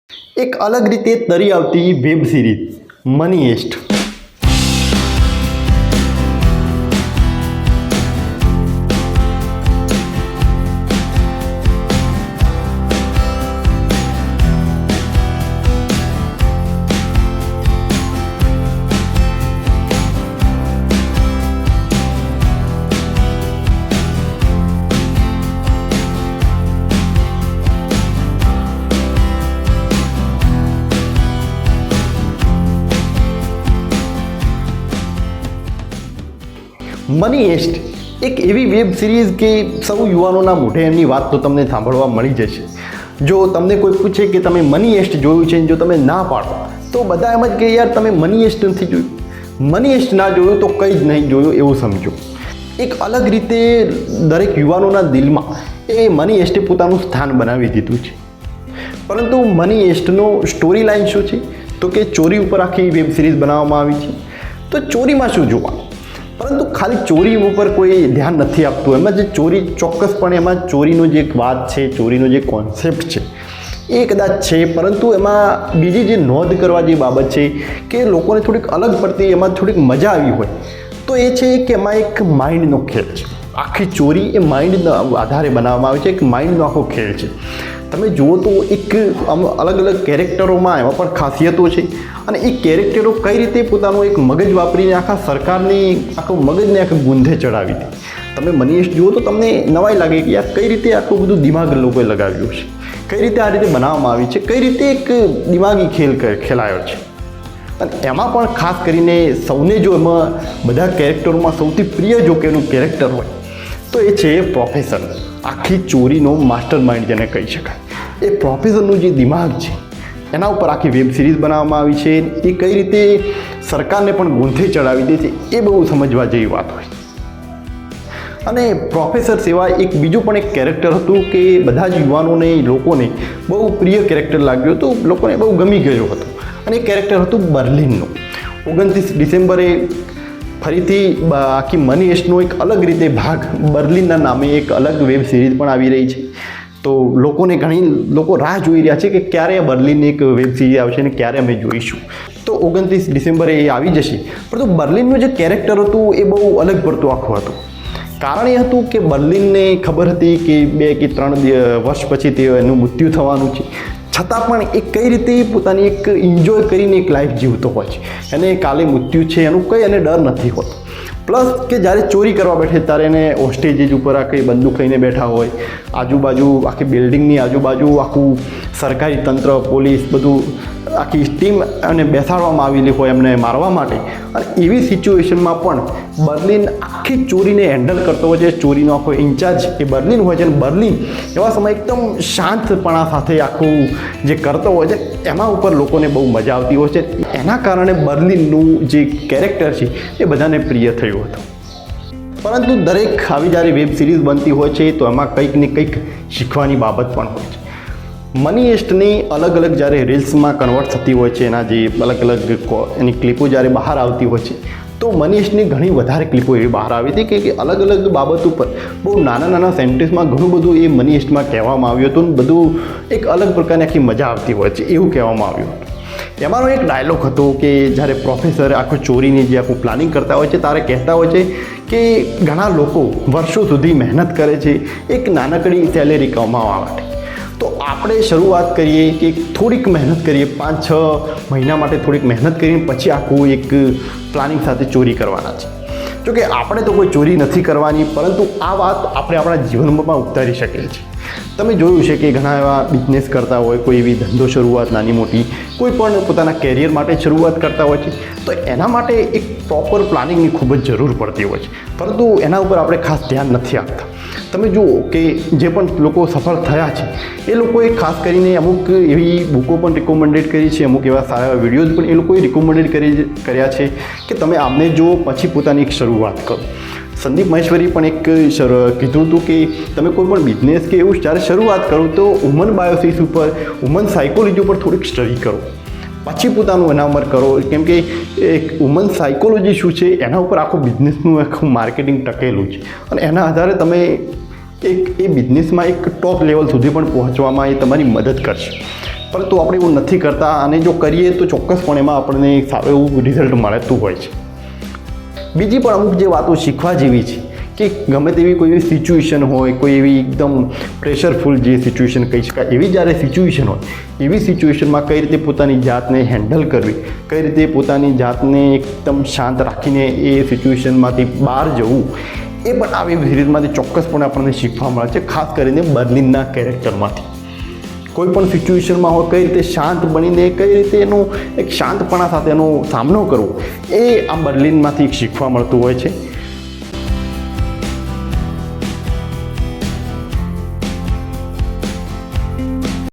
એક અલગ રીતે તરી આવતી web series money heist. Money heist એક એવી વેબ સિરીઝ કે સૌ યુવાનોના મોઢે એમની વાત તો તમને સાંભળવા મળી જશે. જો તમને કોઈ પૂછે કે તમે મની હેસ્ટ જોયું છે, જો તમે ના પાડો તો બધા એમ જ કે યાર તમે મની હેસ્ટ નથી જોયું. મની હેસ્ટ ના જોયું તો કંઈ જ નહીં જોયું એવું સમજો. એક અલગ રીતે દરેક યુવાનોના દિલમાં એ મની હેસ્ટે પોતાનું સ્થાન બનાવી દીધું છે. પરંતુ મની હેસ્ટનો સ્ટોરી લાઇન શું છે? તો કે ચોરી ઉપર આખી વેબ સિરીઝ બનાવવામાં આવી છે. તો ચોરીમાં શું જોવાનું? પરંતુ ખાલી ચોરી ઉપર કોઈ ધ્યાન નથી આપતું. એમાં જે ચોરી ચોક્કસપણે એમાં ચોરીનો જે વાત છે, ચોરીનો જે કોન્સેપ્ટ છે એ કદાચ છે, પરંતુ એમાં બીજી જે નોંધ કરવા જે બાબત છે કે લોકોને થોડીક અલગ પડતી, એમાં થોડીક મજા આવી હોય તો એ છે કે એમાં એક માઇન્ડનો ખેલ છે. આખી ચોરી એ માઇન્ડના આધારે બનાવવામાં આવે છે. એક માઇન્ડનો આખો ખેલ છે. તમે જુઓ તો એક અલગ અલગ કેરેક્ટરોમાં એમાં પણ ખાસિયતો છે અને એ કેરેક્ટરો કઈ રીતે પોતાનું એક મગજ વાપરીને આખા સરકારની આખું મગજને આખું ગુંધે ચડાવી હતી. તમે મની હેસ્ટ જુઓ તો તમને નવાઈ લાગે કે યાર કઈ રીતે આટલું બધું દિમાગ લોકોએ લગાવ્યું છે, કઈ રીતે આ રીતે બનાવવામાં આવી છે, કઈ રીતે એક દિમાગી ખેલ ખેલાયો છે. અને એમાં પણ ખાસ કરીને સૌને જો એમાં બધા કેરેક્ટરોમાં સૌથી પ્રિય જો કે એનું કેરેક્ટર હોય તો એ છે પ્રોફેસર. આખી ચોરીનો માસ્ટર માઇન્ડ જેને કહી શકાય. એ પ્રોફેસરનું જે દિમાગ છે એના ઉપર આખી વેબ સિરીઝ બનાવવામાં આવી છે. એ કઈ રીતે સરકારને પણ ગૂંથે ચડાવી દે છે એ બહુ સમજવા જેવી વાત હોય. અને પ્રોફેસર સિવાય એક બીજું પણ એક કેરેક્ટર હતું કે બધા જ યુવાનોને, લોકોને બહુ પ્રિય કેરેક્ટર લાગ્યું હતું, લોકોને બહુ ગમી ગયું હતું. અને એ કેરેક્ટર હતું બર્લિનનું. 29 ડિસેમ્બરે ફરીથી આખી મની હેસ્ટનો એક અલગ રીતે ભાગ બર્લિનના નામે એક અલગ વેબ સિરીઝ પણ આવી રહી છે. તો ઘણી લોકો રાહ જોઈ રહ્યા છે કે ક્યારે બર્લિનની એક વેબ સિરીઝ આવશે અને ક્યારે અમે જોઈશું. તો 29 ડિસેમ્બરે એ આવી જશે. પરંતુ બર્લિનનું જે કેરેક્ટર હતું એ બહુ અલગ પડતું આખું હતું. કારણ એ હતું કે બર્લિનને ખબર હતી કે 2 કે 3 વર્ષ પછી એનું મૃત્યુ થવાનું છે. છતાં પણ એ કઈ રીતે પોતાની એક એન્જોય કરીને એક લાઈફ જીવતો હોય છે. એને કાલે મૃત્યુ છે એનું કંઈ એને ડર નથી હોતો. પ્લસ કે જ્યારે ચોરી કરવા બેઠે ત્યારે એને હોસ્ટેજ ઉપર આખી બંદૂક લઈને બેઠા હોય, આજુબાજુ આખી બિલ્ડિંગની આજુબાજુ આખું સરકારી તંત્ર, પોલીસ બધું આખી ટીમ અને બેસાડવામાં આવેલી હોય એમને મારવા માટે. અને એવી સિચ્યુએશનમાં પણ બર્લિન આખી ચોરીને હેન્ડલ કરતો હોય છે. ચોરીનો આખો ઇન્ચાર્જ એ બર્લિન હોય છે અને બર્લિન એવા સમય એકદમ શાંતપણા સાથે આખું જે કરતો હોય છે એમાં ઉપર લોકોને બહુ મજા આવતી હોય છે. એના કારણે બર્લિનનું જે કેરેક્ટર છે એ બધાને પ્રિય થયું હતું. પરંતુ દરેક આવી જ્યારે વેબ સિરીઝ બનતી હોય છે તો એમાં કંઈક ને કંઈક શીખવાની બાબત પણ હોય છે. મની હેસ્ટની અલગ અલગ જ્યારે રીલ્સમાં કન્વર્ટ થતી હોય છે, એના જે અલગ અલગ એની ક્લિપો જ્યારે બહાર આવતી હોય છે તો મની હેસ્ટની ઘણી વધારે ક્લિપો એવી બહાર આવી હતી કે અલગ અલગ બાબત ઉપર બહુ નાના નાના સેન્ટેન્સમાં ઘણું બધું એ મની હેસ્ટમાં કહેવામાં આવ્યું હતું. બધું એક અલગ પ્રકારની આખી મજા આવતી હોય છે એવું કહેવામાં આવ્યું હતું. એમાંનો એક ડાયલોગ હતો કે જ્યારે પ્રોફેસર આખું ચોરીની જે આખું પ્લાનિંગ કરતા હોય છે ત્યારે કહેતા હોય છે કે ઘણા લોકો વર્ષો સુધી મહેનત કરે છે એક નાનકડી સેલેરી કમાવા માટે. તો આપણે શરૂઆત કરીએ કે થોડીક મહેનત કરીએ, 5-6 મહિના માટે થોડીક મહેનત કરીને પછી આખું એક પ્લાનિંગ સાથે ચોરી કરવાના છે. જોકે આપણે તો કોઈ ચોરી નથી કરવાની, પરંતુ આ વાત આપણે આપણા જીવનમાં પણ ઉતારી શકીએ છીએ. તમે જોયું છે કે ઘણા એવા બિઝનેસ કરતા હોય, કોઈ એવી ધંધો શરૂઆત નાની મોટી, કોઈ પણ પોતાના કેરિયર માટે શરૂઆત કરતા હોય છે તો એના માટે એક પ્રોપર પ્લાનિંગની ખૂબ જ જરૂર પડતી હોય છે. પરંતુ એના ઉપર આપણે ખાસ ધ્યાન નથી આપતા. તમે જુઓ કે જે પણ લોકો સફળ થયા છે એ લોકોએ ખાસ કરીને અમુક એવી બુકો પણ રિકમેન્ડેડ કરી છે, અમુક એવા સારા એવા વિડીયોઝ પણ એ લોકોએ રિકમેન્ડેડ કર્યા છે કે તમે આમને જુઓ પછી પોતાની એક શરૂઆત કરો. સંદીપ મહેશ્વરી પણ એક કીધું હતું કે તમે કોઈ પણ બિઝનેસ કે એવું જ્યારે શરૂઆત કરો તો હ્યુમન બાયોસિસ ઉપર, હ્યુમન સાયકોલોજી ઉપર થોડીક સ્ટડી કરો, પછી પોતાનું એના ઉપર કરો. કેમ કે એક હ્યુમન સાયકોલોજી શું છે એના ઉપર આખું બિઝનેસનું આખું માર્કેટિંગ ટકેલું છે અને એના આધારે તમે એ બિઝનેસમાં એક ટોપ લેવલ સુધી પણ પહોંચવામાં એ તમારી મદદ કરશે. પરંતુ આપણે એવું નથી કરતા અને જો કરીએ તો ચોક્કસપણે એમાં આપણને સારું એવું રિઝલ્ટ મળતું હોય છે. બીજી પણ અમુક જે વાતો શીખવા જેવી છે કે ગમે તેવી કોઈ એવી સિચ્યુએશન હોય, કોઈ એવી એકદમ પ્રેશરફુલ જે સિચ્યુએશન કહી શકાય એવી જ્યારે સિચ્યુએશન હોય, એવી સિચ્યુએશનમાં કઈ રીતે પોતાની જાતને હેન્ડલ કરવી, કઈ રીતે પોતાની જાતને એકદમ શાંત રાખીને એ સિચ્યુએશનમાંથી બહાર જવું, એ પણ આ વેબ સિરીઝમાંથી ચોક્કસપણે આપણને શીખવા મળે છે, ખાસ કરીને બર્લિનના કેરેક્ટરમાંથી. કોઈ પણ સિચ્યુએશનમાં હોય કઈ રીતે શાંત બનીને કઈ રીતે એનો એક શાંતપણા સાથે એનો સામનો કરવો, એ આ બર્લિનમાંથી શીખવા મળતું હોય છે.